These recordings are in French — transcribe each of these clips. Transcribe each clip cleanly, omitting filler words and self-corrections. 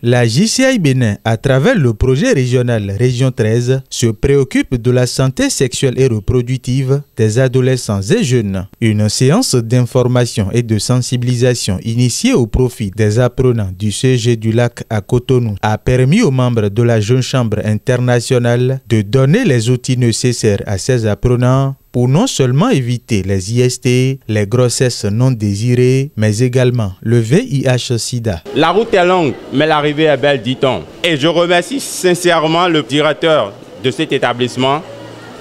La JCI Bénin, à travers le projet régional Région 13, se préoccupe de la santé sexuelle et reproductive des adolescents et jeunes. Une séance d'information et de sensibilisation initiée au profit des apprenants du CG du Lac à Cotonou a permis aux membres de la Jeune Chambre internationale de donner les outils nécessaires à ces apprenants pour non seulement éviter les IST, les grossesses non désirées, mais également le VIH-Sida. La route est longue, mais l'arrivée est belle, dit-on. Et je remercie sincèrement le directeur de cet établissement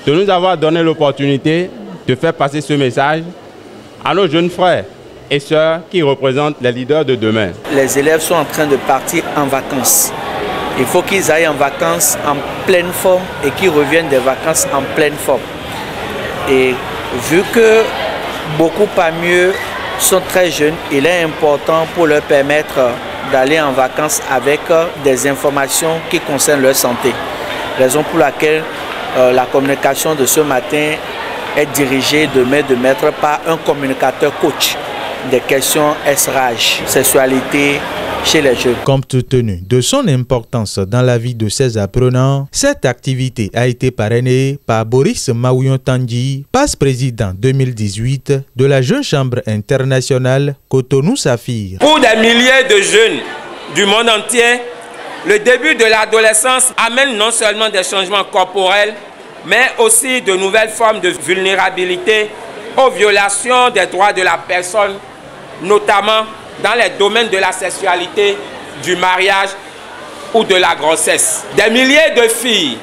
de nous avoir donné l'opportunité de faire passer ce message à nos jeunes frères et sœurs qui représentent les leaders de demain. Les élèves sont en train de partir en vacances. Il faut qu'ils aillent en vacances en pleine forme et qu'ils reviennent des vacances en pleine forme. Et vu que beaucoup parmi eux sont très jeunes, il est important pour leur permettre d'aller en vacances avec des informations qui concernent leur santé. Raison pour laquelle la communication de ce matin est dirigée de main de maître par un communicateur coach des questions SRAGE, sexualité chez les jeunes. Compte tenu de son importance dans la vie de ces apprenants, cette activité a été parrainée par Boris Maouyon Tandji, passe-président 2018 de la Jeune Chambre internationale Cotonou-Saphir. Pour des milliers de jeunes du monde entier, le début de l'adolescence amène non seulement des changements corporels, mais aussi de nouvelles formes de vulnérabilité aux violations des droits de la personne, notamment dans les domaines de la sexualité, du mariage ou de la grossesse. Des milliers de filles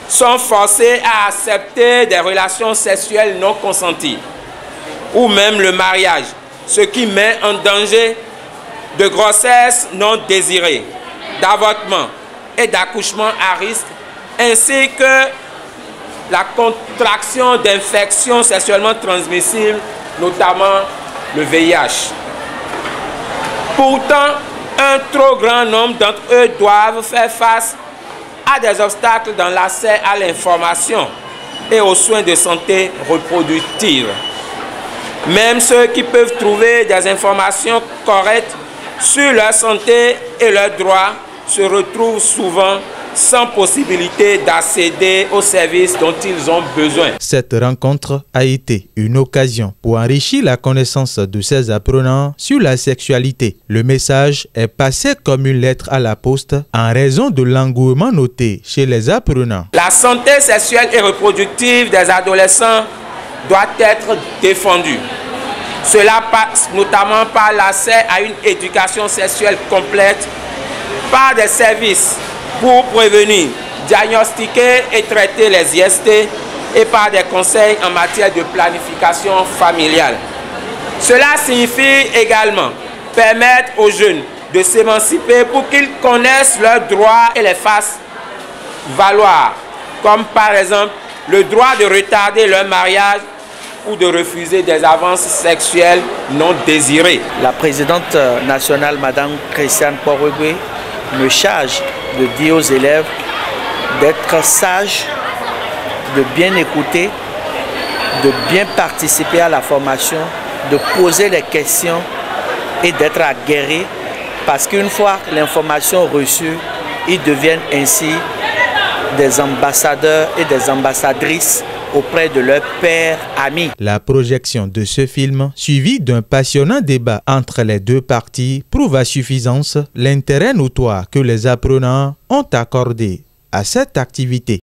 sont forcées à accepter des relations sexuelles non consenties ou même le mariage, ce qui met en danger de grossesses non désirées, d'avortement et d'accouchement à risque, ainsi que la contraction d'infections sexuellement transmissibles, notamment le VIH. Pourtant, un trop grand nombre d'entre eux doivent faire face à des obstacles dans l'accès à l'information et aux soins de santé reproductive. Même ceux qui peuvent trouver des informations correctes sur leur santé et leurs droits se retrouvent souvent sans possibilité d'accéder aux services dont ils ont besoin. Cette rencontre a été une occasion pour enrichir la connaissance de ces apprenants sur la sexualité. Le message est passé comme une lettre à la poste en raison de l'engouement noté chez les apprenants. La santé sexuelle et reproductive des adolescents doit être défendue. Cela passe notamment par l'accès à une éducation sexuelle complète, par des services pour prévenir, diagnostiquer et traiter les IST et par des conseils en matière de planification familiale. Cela signifie également permettre aux jeunes de s'émanciper pour qu'ils connaissent leurs droits et les fassent valoir, comme par exemple le droit de retarder leur mariage ou de refuser des avances sexuelles non désirées. La présidente nationale, Madame Christiane Porogwe, me charge de dire aux élèves d'être sages, de bien écouter, de bien participer à la formation, de poser les questions et d'être aguerris, parce qu'une fois l'information reçue, ils deviennent ainsi des ambassadeurs et des ambassadrices auprès de leurs pères amis. La projection de ce film, suivi d'un passionnant débat entre les deux parties, prouve à suffisance l'intérêt notoire que les apprenants ont accordé à cette activité.